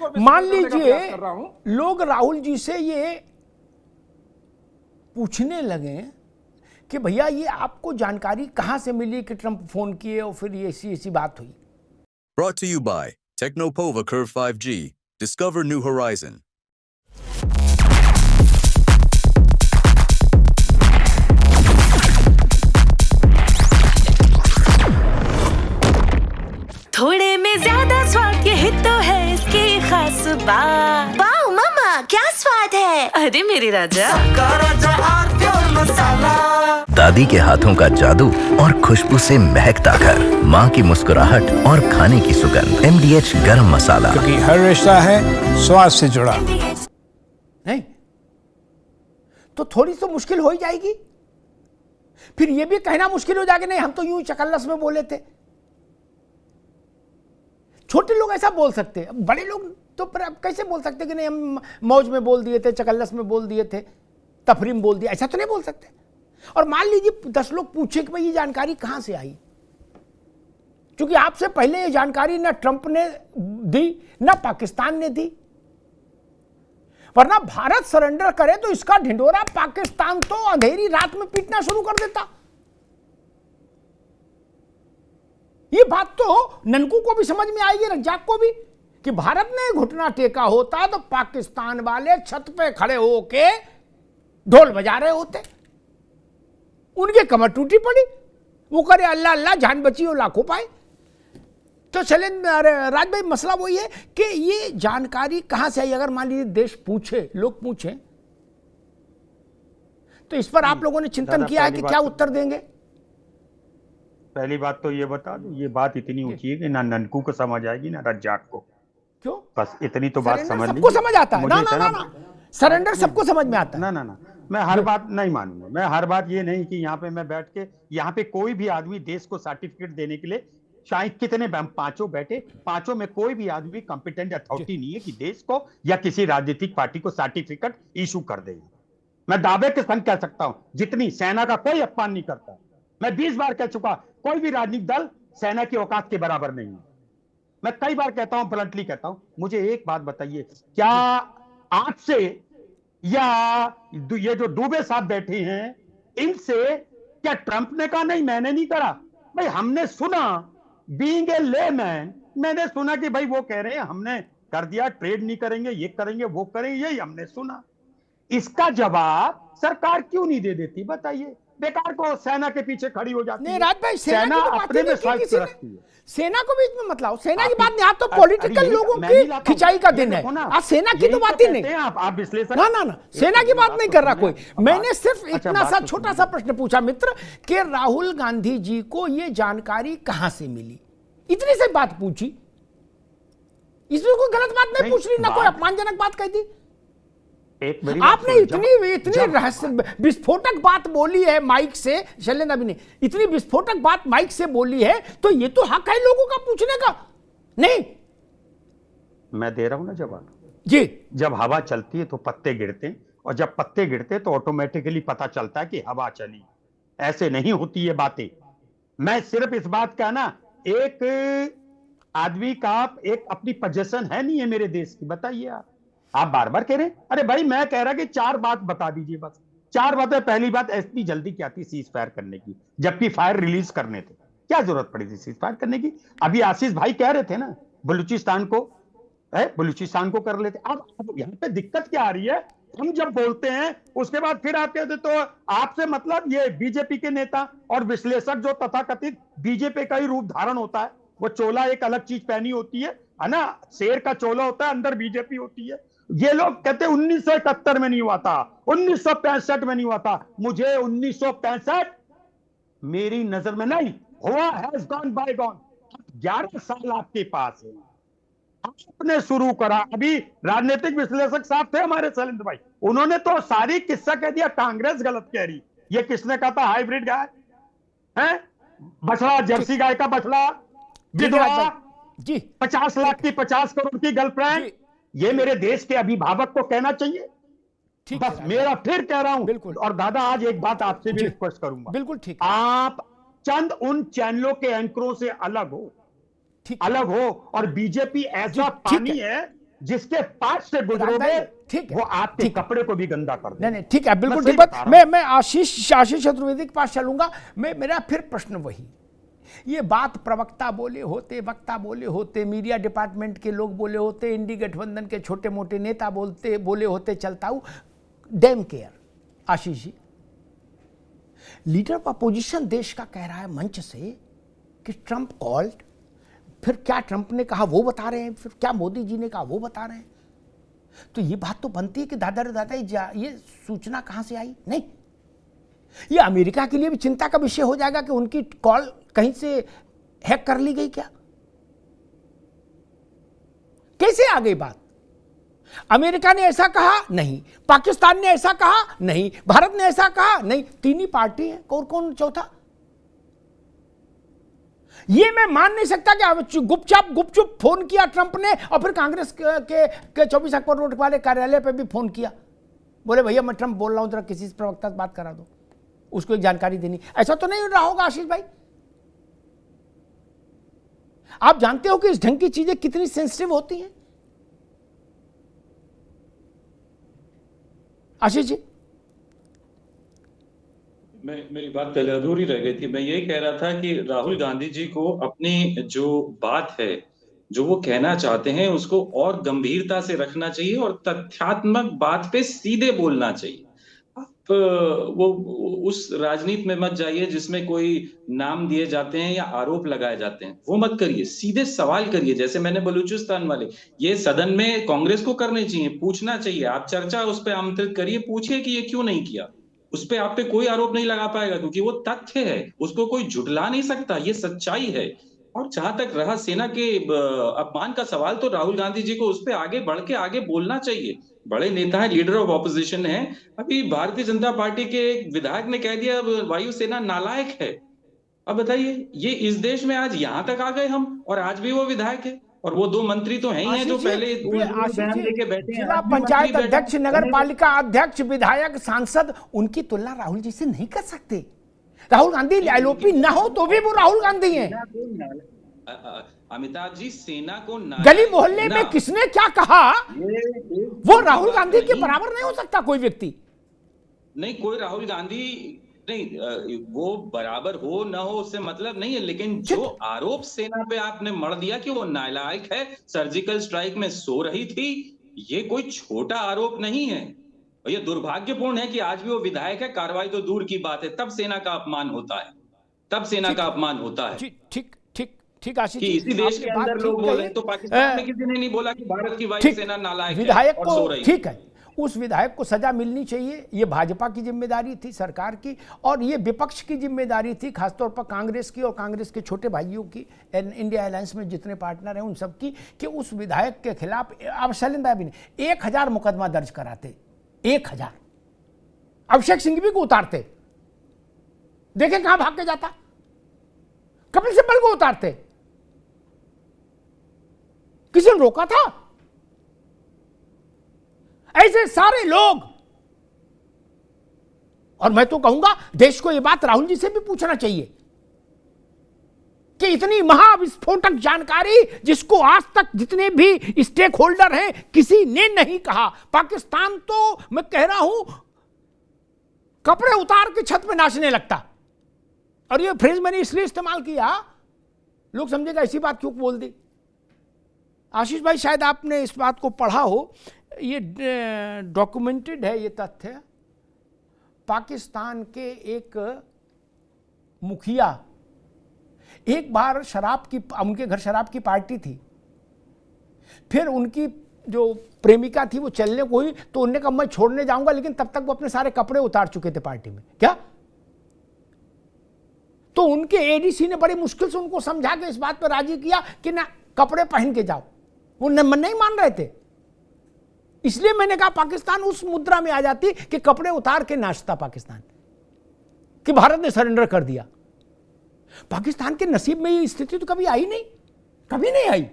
मान लीजिए लोग राहुल जी से ये पूछने लगे कि भैया ये आपको जानकारी कहां से मिली कि ट्रंप फोन किए और फिर ये ऐसी बात हुई। Brought to you by Technopova Curve 5G. Discover new horizon. थोड़े में ज्यादा स्वाद यही तो है इसकी खास बात। वाओ मम्मा क्या स्वाद है। अरे मेरे राजा, दादी के हाथों का जादू और खुशबू से महकता घर, माँ की मुस्कुराहट और खाने की सुगंध। MDH गरम मसाला, क्योंकि हर रिश्ता है स्वाद से जुड़ा। नहीं तो थोड़ी तो मुश्किल हो ही जाएगी। फिर ये भी कहना मुश्किल हो जाएगा नहीं हम तो यूं चकल्लस में बोले थे। छोटे लोग ऐसा बोल सकते हैं, बड़े लोग तो पर अब कैसे बोल सकते कि नहीं हम मौज में बोल दिए थे, चकल्लस में बोल दिए थे, तफरीम में बोल दिया, ऐसा तो नहीं बोल सकते। और मान लीजिए 10 लोग पूछे कि भाई ये जानकारी कहां से आई, क्योंकि आपसे पहले ये जानकारी ना ट्रंप ने दी ना पाकिस्तान ने दी, वरना भारत सरेंडर करे तो इसका ढिंडोरा पाकिस्तान तो अंधेरी रात में पीटना शुरू कर देता। ये बात तो ननकू को भी समझ में आएगी, रज्जाक को भी, कि भारत ने घुटना टेका होता तो पाकिस्तान वाले छत पे खड़े होके ढोल बजा रहे होते, उनके कमर टूटी पड़ी, वो करे अल्लाह अल्लाह जान बची हो लाखों पाए। तो चले राज भाई, मसला वही है कि ये जानकारी कहां से आई। अगर मान लीजिए देश पूछे, लोग पूछे, तो इस पर आप लोगों ने चिंतन किया है कि क्या उत्तर देंगे? पहली बात तो ये बता दूं, ये बात इतनी ऊंची है कि ना ननकू को समझ आएगी ना रज्जाक को। क्यों? बस इतनी तो बात समझ लीजिए। सबको समझ आता है ना, ना, ना, ना। सरेंडर सबको समझ में आता है। ना मैं हर बात नहीं मानूंगा। मैं हर बात ये नहीं कि यहाँ पे मैं बैठ के, यहाँ पे कोई भी आदमी देश को सर्टिफिकेट देने के लिए, चाहे कितने हम पांचों बैठे, पांचों में कोई भी आदमी कॉम्पिटेंट अथॉरिटी नहीं है कि देश को या किसी राजनीतिक पार्टी को सर्टिफिकेट इशू कर देगी। मैं दावे के संग कह सकता हूं, जितनी सेना का कोई अपमान नहीं करता। मैं 20 बार कह चुका, कोई भी राजनीतिक दल सेना की औकात के बराबर नहीं है। मैं कई बार कहता हूं, ब्लंटली कहता हूं, मुझे एक बात बताइए, क्या आपसे या ये जो दुबे साहब बैठे हैं इनसे क्या ट्रंप ने कहा नहीं मैंने नहीं करा? भाई हमने सुना, बीइंग ए लेमैन, मैंने सुना कि भाई वो कह रहे हैं हमने कर दिया, ट्रेड नहीं करेंगे, ये करेंगे, वो करेंगे, यही हमने सुना। इसका जवाब सरकार क्यों नहीं दे देती? बताइए। बेकार को सेना के पीछे खड़ी हो जाती है। राज भाई, सेना अपने में स्वार्थ रखती है। सेना को बीच में मत लाओ। सेना की बात नहीं, आप तो पॉलिटिकल लोगों की खिंचाई का दिन है। आज सेना की तो बात ही नहीं। आप विश्लेषण, ना सेना की बात नहीं कर रहा कोई। मैंने सिर्फ इतना सा छोटा सा प्रश्न पूछा मित्र कि राहुल गांधी जी को ये जानकारी कहां से मिली, इतनी सी बात पूछी। इसमें कोई गलत बात नहीं पूछ रही, ना कोई अपमानजनक बात कह दी। आपने इतनी रहस्य विस्फोटक बात बोली है माइक से, शैलेंद्र अभी ने इतनी विस्फोटक बात माइक से बोली है, तो ये तो हक है लोगों का पूछने का। नहीं, मैं दे रहा हूं ना जवाब जी। जब हवा चलती है तो पत्ते गिरते हैं, और जब पत्ते गिरते तो ऑटोमेटिकली पता चलता है कि हवा चली। ऐसे नहीं होती ये बातें। मैं सिर्फ इस बात का ना, एक आदमी का एक अपनी पोजीशन है नहीं है मेरे देश की। बताइए आप बार बार कह रहे हैं, अरे भाई मैं कह रहा कि 4 बात बता दीजिए, बस 4 बातें। पहली बात, इतनी जल्दी क्या थी सीज फायर करने की, जबकि फायर रिलीज करने थे? क्या जरूरत पड़ी थी सीज फायर करने की? अभी आशीष भाई कह रहे थे ना बलूचिस्तान को कर लेते। अब यहाँ पे दिक्कत क्या आ रही है, हम जब बोलते हैं उसके बाद फिर आप कहते तो आपसे मतलब ये बीजेपी के नेता और विश्लेषक जो तथाकथित बीजेपी का ही रूप धारण होता है, वो चोला एक अलग चीज पहनी होती है ना, शेर का चोला होता है, अंदर बीजेपी होती है। ये लोग कहते 1971 में नहीं हुआ था, 1965 में नहीं हुआ था। मुझे 1965 मेरी नजर में नहीं हुआ, हैज गॉन बाय गॉन। 11 साल आपके पास है, आपने शुरू करा। अभी राजनीतिक विश्लेषक साहब थे हमारे शैलेंद्र भाई, उन्होंने तो सारी किस्सा कह दिया कांग्रेस गलत कह रही। ये किसने कहा था? हाइब्रिड गाय है, बछड़ा, जर्सी गाय का बछड़ा, विधवा जी, 50 लाख की 50 करोड़ की गर्लफ्रेंड। ये मेरे देश के अभिभावक को कहना चाहिए। बस मेरा फिर कह रहा हूं, बिल्कुल। और दादा आज एक बात आपसे भी रिक्वेस्ट करूंगा, बिल्कुल ठीक, आप चंद उन चैनलों के एंकरों से अलग हो और बीजेपी ऐसा पानी है जिसके पास से गुजरोगे ठीक है, वो आपके ठीक है। कपड़े को भी गंदा कर देगा। नहीं ठीक है, बिल्कुल मैं ठीक सही बात। बता रहा हूं। मैं आशीष चतुर्वेदी के पास चलूंगा। मेरा फिर प्रश्न वही, ये बात प्रवक्ता बोले होते, वक्ता बोले होते, मीडिया डिपार्टमेंट के लोग बोले होते, इंडी गठबंधन के छोटे मोटे नेता बोले होते, चलता हूं, damn care. Ashish ji, leader of opposition देश का कह रहा है मंच से कि ट्रंप कॉल्ड, फिर क्या ट्रंप ने कहा वो बता रहे हैं, फिर क्या मोदी जी ने कहा वो बता रहे हैं। तो ये बात तो बनती है कि दादा रे दादा ये सूचना कहां से आई? नहीं, ये अमेरिका के लिए भी चिंता का विषय हो जाएगा कि उनकी कॉल कहीं से हैक कर ली गई क्या? कैसे आ गई बात? अमेरिका ने ऐसा कहा नहीं, पाकिस्तान ने ऐसा कहा नहीं, भारत ने ऐसा कहा नहीं, तीन ही पार्टी है, और कौन चौथा? ये मैं मान नहीं सकता कि गुपचुप फोन किया ट्रंप ने और फिर कांग्रेस के 24 अक्टूबर रोड वाले कार्यालय पे भी फोन किया, बोले भैया मैं ट्रंप बोल रहा हूं, जरा किसी से प्रवक्ता से बात करा दो, उसको एक जानकारी देनी। ऐसा तो नहीं रहा होगा आशीष भाई? आप जानते हो कि इस ढंग की चीजें कितनी सेंसिटिव होती हैं आशीष जी? मेरी बात पहले अधूरी रह गई थी। मैं यही कह रहा था कि राहुल गांधी जी को अपनी जो बात है, जो वो कहना चाहते हैं, उसको और गंभीरता से रखना चाहिए और तथ्यात्मक बात पे सीधे बोलना चाहिए। आप वो उस राजनीति में मत जाइए जिसमें कोई नाम दिए जाते हैं या आरोप लगाए जाते हैं, वो मत करिए। सीधे सवाल करिए, जैसे मैंने बलूचिस्तान वाले, ये सदन में कांग्रेस को करने चाहिए, पूछना चाहिए। आप चर्चा उस पर आमंत्रित करिए, पूछिए कि ये क्यों नहीं किया। उस पे आप पे कोई आरोप नहीं लगा पाएगा क्योंकि वो तथ्य है, उसको कोई झुठला नहीं सकता, ये सच्चाई है। और जहां तक रहा सेना के अपमान का सवाल, तो राहुल गांधी जी को उस पे आगे बढ़ के आगे बोलना चाहिए। बड़े नेता है, लीडर ऑफ ऑपोजिशन है। अभी भारतीय जनता पार्टी के एक विधायक ने कह दिया वायुसेना नालायक है। अब बताइए, ये इस देश में आज यहां तक आ गए हम, और आज भी वो विधायक है। और वो दो मंत्री तो हैं ही हैं जो पहले बयान लेके बैठे हैं। जिला पंचायत अध्यक्ष, नगर पालिका अध्यक्ष, विधायक, सांसद, उनकी तुलना राहुल जी से नहीं कर सकते। राहुल गांधी एलओपी ना हो तो भी वो राहुल गांधी हैं। अमिताभ जी, सेना को गली मोहल्ले में किसने क्या कहा, वो राहुल गांधी के बराबर नहीं हो सकता कोई व्यक्ति। नहीं, कोई राहुल गांधी नहीं, वो बराबर हो ना हो उससे मतलब नहीं है, लेकिन जो आरोप सेना पे आपने मढ़ दिया कि वो नालायक है, सर्जिकल स्ट्राइक में सो रही थी, ये कोई छोटा आरोप नहीं है। और ये दुर्भाग्यपूर्ण है कि आज भी वो विधायक है। कार्रवाई तो दूर की बात है, तब सेना का अपमान होता है, तब सेना का अपमान होता है। ठीक आशीष कि जी, इसी देश के अंदर लोग बोले, तो पाकिस्तान में किसी ने नहीं बोला कि भारत की वायुसेना नालायक है विधायक और सो रही। ठीक है, उस विधायक को सजा मिलनी चाहिए। ये भाजपा की जिम्मेदारी थी, सरकार की, और ये विपक्ष की जिम्मेदारी थी, खासतौर पर कांग्रेस की और कांग्रेस के छोटे भाइयों की, इंडिया अलायंस में जितने पार्टनर हैं उन सब की, कि उस विधायक के खिलाफ अब शैलेंद्र भी नहीं 1000 मुकदमा दर्ज कराते, 1000। अभिषेक सिंह भी को उतारते, देखें कहां भाग के जाता, कपिल सिब्बल को उतारते, किसी ने रोका था? ऐसे सारे लोग। और मैं तो कहूंगा देश को यह बात राहुल जी से भी पूछना चाहिए कि इतनी महाविस्फोटक जानकारी जिसको आज तक जितने भी स्टेक होल्डर हैं किसी ने नहीं कहा। पाकिस्तान तो मैं कह रहा हूं कपड़े उतार के छत पे नाचने लगता। और ये फ्रेज मैंने इसलिए इस्तेमाल किया, लोग समझेगा ऐसी बात क्यों बोल दी। आशीष भाई, शायद आपने इस बात को पढ़ा हो, ये डॉक्यूमेंटेड है ये तथ्य। पाकिस्तान के एक मुखिया एक बार उनके घर शराब की पार्टी थी, फिर उनकी जो प्रेमिका थी वो चलने को हुई, तो उन्होंने कहा मैं छोड़ने जाऊंगा, लेकिन तब तक वो अपने सारे कपड़े उतार चुके थे पार्टी में। क्या? तो उनके एडीसी ने बड़ी मुश्किल से उनको समझा के इस बात पर राजी किया कि ना कपड़े पहन के जाओ। वो नहीं मान रहे थे। इसलिए मैंने कहा पाकिस्तान उस मुद्रा में आ जाती कि कपड़े उतार के नाचता पाकिस्तान, कि भारत ने सरेंडर कर दिया। पाकिस्तान के नसीब में ये स्थिति तो कभी आई नहीं, कभी नहीं आई।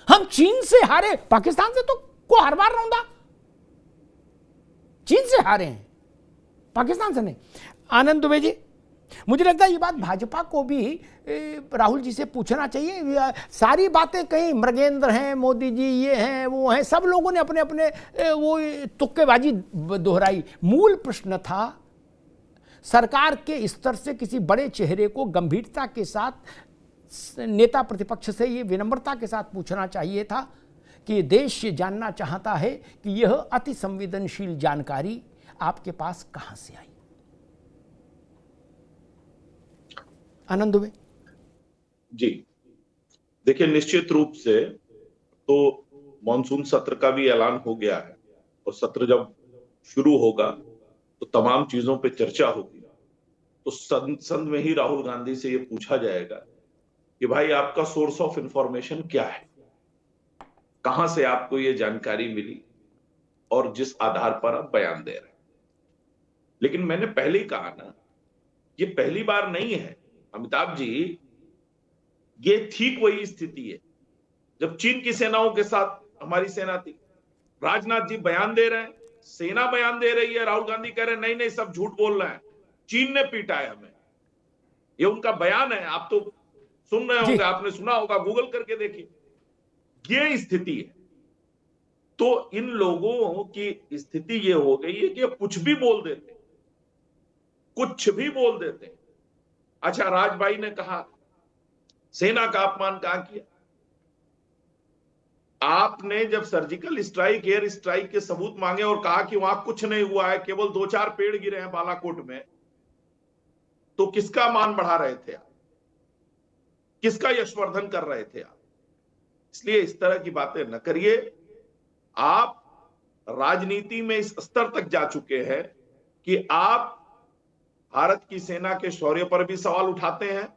हम चीन से हारे, पाकिस्तान से तो को हर बार रौंदा, चीन से हारे हैं, पाकिस्तान से नहीं। आनंद दुबे जी, मुझे लगता है ये बात भाजपा को भी राहुल जी से पूछना चाहिए। सारी बातें कहीं मृगेंद्र हैं, मोदी जी ये हैं, वो हैं, सब लोगों ने अपने अपने वो तुक्केबाजी दोहराई। मूल प्रश्न था सरकार के स्तर से किसी बड़े चेहरे को गंभीरता के साथ नेता प्रतिपक्ष से ये विनम्रता के साथ पूछना चाहिए था कि देश ये जानना चाहता है कि यह अति संवेदनशील जानकारी आपके पास कहां से आई। आनंद दुबे जी, देखिए निश्चित रूप से तो मॉनसून सत्र का भी ऐलान हो गया है और सत्र जब शुरू होगा तो तमाम चीजों पे चर्चा होगी। तो संसद में ही राहुल गांधी से ये पूछा जाएगा कि भाई आपका सोर्स ऑफ इंफॉर्मेशन क्या है, कहां से आपको ये जानकारी मिली और जिस आधार पर आप बयान दे रहे हैं। लेकिन मैंने पहले ही कहा ना, ये पहली बार नहीं है अमिताभ जी, ये ठीक वही स्थिति है जब चीन की सेनाओं के साथ हमारी सेना थी। राजनाथ जी बयान दे रहे हैं, सेना बयान दे रही है, राहुल गांधी कह रहे हैं नहीं नहीं सब झूठ बोल रहे हैं, चीन ने पीटा है हमें। ये उनका बयान है, आप तो सुन रहे होंगे, आपने सुना होगा, गूगल करके देखिए। ये स्थिति है। तो इन लोगों की स्थिति ये हो गई है कि कुछ भी बोल देते, कुछ भी बोल देते। अच्छा, राजभाई ने कहा सेना का अपमान कहां किया? आपने जब सर्जिकल स्ट्राइक, एयर स्ट्राइक के सबूत मांगे और कहा कि वहां कुछ नहीं हुआ है, केवल 2-4 पेड़ गिरे हैं बालाकोट में, तो किसका मान बढ़ा रहे थे आप? किसका यशवर्धन कर रहे थे आप? इसलिए इस तरह की बातें न करिए। आप राजनीति में इस स्तर तक जा चुके हैं कि आप भारत की सेना के शौर्य पर भी सवाल उठाते हैं।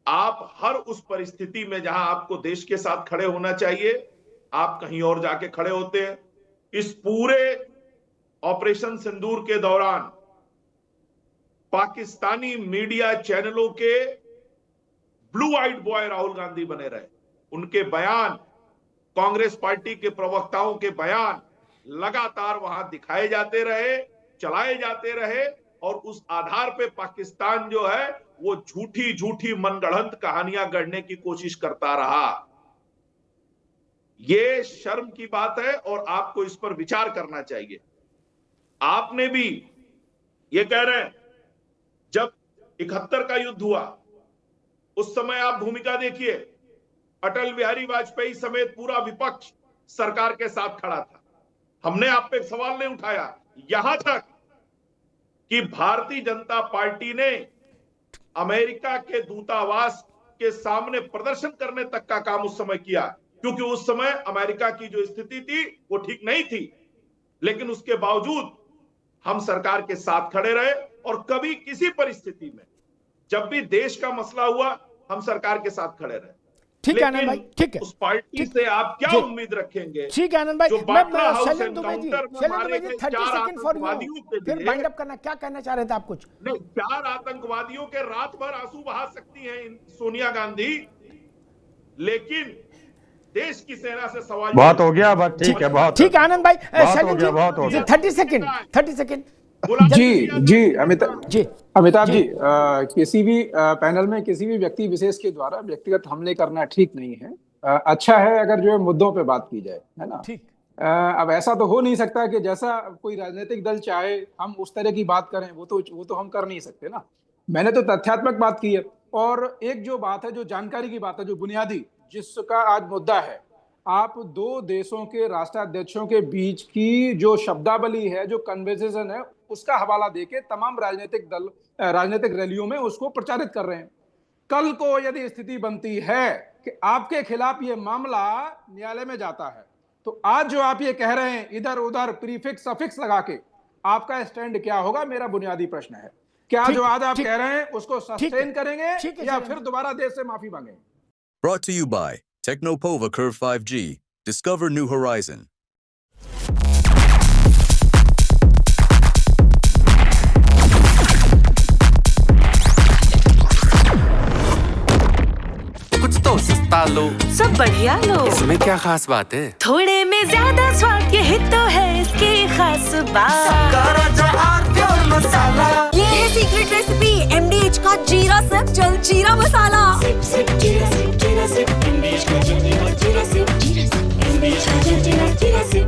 आप हर उस परिस्थिति में जहां आपको देश के साथ खड़े होना चाहिए, आप कहीं और जाके खड़े होते हैं। इस पूरे ऑपरेशन सिंदूर के दौरान पाकिस्तानी मीडिया चैनलों के blue eyed boy Rahul Gandhi बने रहे। उनके बयान, कांग्रेस पार्टी के प्रवक्ताओं के बयान लगातार वहां दिखाए जाते रहे, चलाए जाते रहे, और उस आधार पे पाकिस्तान जो है वो झूठी झूठी मनगढ़ंत कहानियां गढ़ने की कोशिश करता रहा। ये शर्म की बात है और आपको इस पर विचार करना चाहिए। आपने भी ये कह रहे हैं, जब 71 का युद्ध हुआ उस समय आप भूमिका देखिए, अटल बिहारी वाजपेयी समेत पूरा विपक्ष सरकार के साथ खड़ा था। हमने आप पे सवाल नहीं उठाया, यहां तक कि भारतीय जनता पार्टी ने अमेरिका के दूतावास के सामने प्रदर्शन करने तक का काम उस समय किया, क्योंकि उस समय अमेरिका की जो स्थिति थी वो ठीक नहीं थी। लेकिन उसके बावजूद हम सरकार के साथ खड़े रहे और कभी किसी परिस्थिति में जब भी देश का मसला हुआ हम सरकार के साथ खड़े रहे। ठीक है आनंद भाई, ठीक है। उस पार्टी से आप क्या उम्मीद रखेंगे? ठीक है आनंद भाई, जो बाटला हाउस एनकाउंटर में मारे गए 30 सेकंड फॉर यू, फिर वाइंड अप करना। क्या कहना चाह रहे थे आप? कुछ नहीं, 4 आतंकवादियों के रात भर आंसू बहा सकती हैं सोनिया गांधी, लेकिन देश की सेना से सवाल। बहुत हो गया, बस ठीक है, बहुत ठीक है आनंद भाई। बहुत हो गया। 30 सेकंड। जी अमिताभ जी, किसी भी पैनल में किसी भी व्यक्ति विशेष के द्वारा व्यक्तिगत हमले करना ठीक नहीं है। अच्छा है अगर जो है मुद्दों पे बात की जाए, है ना? ठीक। अब ऐसा तो हो नहीं सकता कि जैसा कोई राजनीतिक दल चाहे हम उस तरह की बात करें, वो तो हम कर नहीं सकते ना। मैंने तो तथ्यात्मक बात की है, और एक जो बात है, जो जानकारी की बात है, जो बुनियादी जिसका आज मुद्दा है, आप 2 देशों के राष्ट्राध्यक्षों के बीच की जो शब्दावली है, जो कन्वर्सेशन है, उसका हवाला देके तमाम राजनीतिक रैलियों में उसको प्रचारित कर रहे हैं। कल को यदि स्थिति बनती है कि आपके खिलाफ ये मामला न्यायालय में जाता है, तो आज जो आप ये कह रहे हैं इधर उधर प्रीफिक्स सफिक्स लगा के, आपका स्टैंड क्या होगा? मेरा बुनियादी प्रश्न है। क्या जो आज आप कह रहे हैं उसको सस्टेन करेंगे या फिर दोबारा देश से माफी मांगेंगे? Brought to you by Technopova Curve 5G. Discover new horizon. कुछ तो सस्ता लो, सब बढ़िया लो, इसमें क्या खास बात है? थोड़े में ज्यादा स्वाद, यही तो है इसकी खास बात। मसाला ये है सीक्रेट रेसिपी MDH का जीरा सिप जल जीरा मसाला। जीरा सिप, MDH का जल जीरा सिप, जीरा सिप, MDH का जल जीरा सिप।